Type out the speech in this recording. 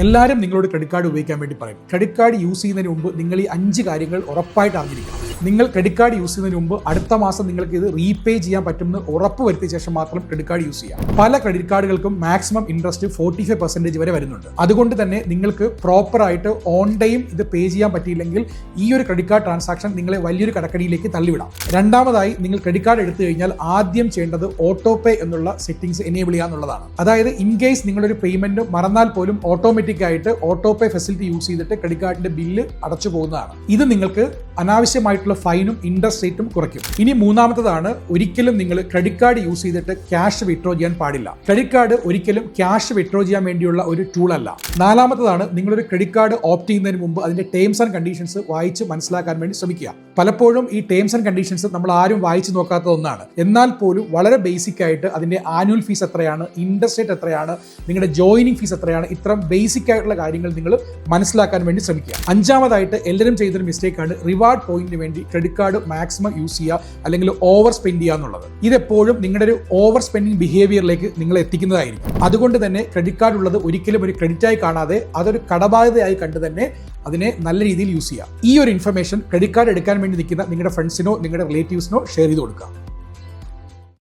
എല്ലാവരും നിങ്ങളോട് credit card ഉപയോഗിക്കാൻ വേണ്ടി പറയും. ക്രെഡിറ്റ് കാർഡ് യൂസ് ചെയ്യുന്നതിന് മുമ്പ് നിങ്ങൾ ഈ 5 കാര്യങ്ങൾ ഉറപ്പായിട്ട് അറിഞ്ഞിരിക്കണം. നിങ്ങൾ ക്രെഡിറ്റ് കാർഡ് യൂസ് ചെയ്യുന്നതിന് മുമ്പ് അടുത്ത മാസം നിങ്ങൾക്ക് ഇത് റീപേ ചെയ്യാൻ പറ്റുമെന്ന് ഉറപ്പ് വരുത്തിയ ശേഷം മാത്രം ക്രെഡിറ്റ് കാർഡ് യൂസ് ചെയ്യാം. പല ക്രെഡിറ്റ് കാർഡുകൾക്കും മാക്സിമം ഇൻട്രസ്റ്റ് 45% വരെ വരുന്നുണ്ട്. അതുകൊണ്ട് തന്നെ നിങ്ങൾക്ക് പ്രോപ്പറായിട്ട് ഓൺ ടൈം ഇത് പേ ചെയ്യാൻ പറ്റിയില്ലെങ്കിൽ ഈ ഒരു ക്രെഡിറ്റ് കാർഡ് ട്രാൻസാക്ഷൻ നിങ്ങളെ വലിയൊരു കടക്കടിയിലേക്ക് തള്ളിവിടാം. രണ്ടാമതായി, നിങ്ങൾ ക്രെഡിറ്റ് കാർഡ് എടുത്തു കഴിഞ്ഞാൽ ആദ്യം ചെയ്യേണ്ടത് ഓട്ടോ പേ എന്നുള്ള സെറ്റിംഗ്സ് എനേബിൾ ചെയ്യുക എന്നുള്ളതാണ്. അതായത് ഇൻ കേസ് നിങ്ങളൊരു പേയ്മെന്റ് മറന്നാൽ പോലും ഓട്ടോമാറ്റിക് ആയിട്ട് ഓട്ടോ പേ ഫെസിലിറ്റി യൂസ് ചെയ്തിട്ട് ക്രെഡിറ്റ് കാർഡിന്റെ ബില്ല് അടച്ചു പോകുന്നതാണ്. ഇത് നിങ്ങൾക്ക് അനാവശ്യമായിട്ടുള്ള ഫൈനും ഇൻട്രസ്റ്റ് റേറ്റും കുറയ്ക്കും. ഇനി മൂന്നാമത്തതാണ്, ഒരിക്കലും നിങ്ങൾ ക്രെഡിറ്റ് കാർഡ് യൂസ് ചെയ്തിട്ട് ക്യാഷ് വിത്ഡ്രോ ചെയ്യാൻ പാടില്ല. ക്രെഡിറ്റ് കാർഡ് ഒരിക്കലും ക്യാഷ് വിത്ഡ്രോ ചെയ്യാൻ വേണ്ടിയുള്ള ഒരു ടൂൾ അല്ല. നാലാമത്തതാണ്, നിങ്ങളൊരു ക്രെഡിറ്റ് കാർഡ് ഓപ്റ്റ് ചെയ്യുന്നതിന് മുമ്പ് അതിന്റെ ടേംസ് ആൻഡ് കണ്ടീഷൻസ് വായിച്ച് മനസ്സിലാക്കാൻ വേണ്ടി ശ്രമിക്കുക. പലപ്പോഴും ഈ ടേംസ് ആൻഡ് കണ്ടീഷൻസ് നമ്മൾ ആരും വായിച്ചു നോക്കാത്ത ഒന്നാണ്. എന്നാൽ പോലും വളരെ ബേസിക് ആയിട്ട് അതിന്റെ ആനുവൽ ഫീസ് എത്രയാണ്, ഇൻട്രസ്റ്റ് റേറ്റ് എത്രയാണ്, നിങ്ങളുടെ ജോയിനിങ് ഫീസ് എത്രയാണ്, ഇത്തരം ബേസിക് ആയിട്ടുള്ള കാര്യങ്ങൾ നിങ്ങൾ മനസ്സിലാക്കാൻ വേണ്ടി ശ്രമിക്കുക. അഞ്ചാമതായിട്ട് എല്ലാവരും ചെയ്തൊരു മിസ്റ്റേക്കാണ് റിവാർഡ് പോയിന്റിന് വേണ്ടി ക്രെഡിറ്റ് കാർഡ് മാക്സിമം യൂസ് ചെയ്യുക അല്ലെങ്കിൽ ഓവർ സ്പെൻഡ് ചെയ്യുക എന്നുള്ളത്. ഇതെപ്പോഴും നിങ്ങളുടെ ഒരു ഓവർ സ്പെൻഡിങ് ബിഹേവിയറിലേക്ക് നിങ്ങളെ എത്തിക്കുന്നതായിരിക്കും. അതുകൊണ്ട് തന്നെ ക്രെഡിറ്റ് കാർഡ് ഉള്ളത് ഒരിക്കലും ഒരു ക്രെഡിറ്റായി കാണാതെ അതൊരു കടബാധ്യതയായി കണ്ട് തന്നെ അതിനെ നല്ല രീതിയിൽ യൂസ് ചെയ്യുക. ഈ ഒരു ഇൻഫർമേഷൻ ക്രെഡിറ്റ് കാർഡ് എടുക്കാൻ വേണ്ടി നിൽക്കുന്ന നിങ്ങളുടെ ഫ്രണ്ട്സിനോ നിങ്ങളുടെ റിലേറ്റീവ്സിനോ ഷെയർ ചെയ്ത് കൊടുക്കുക.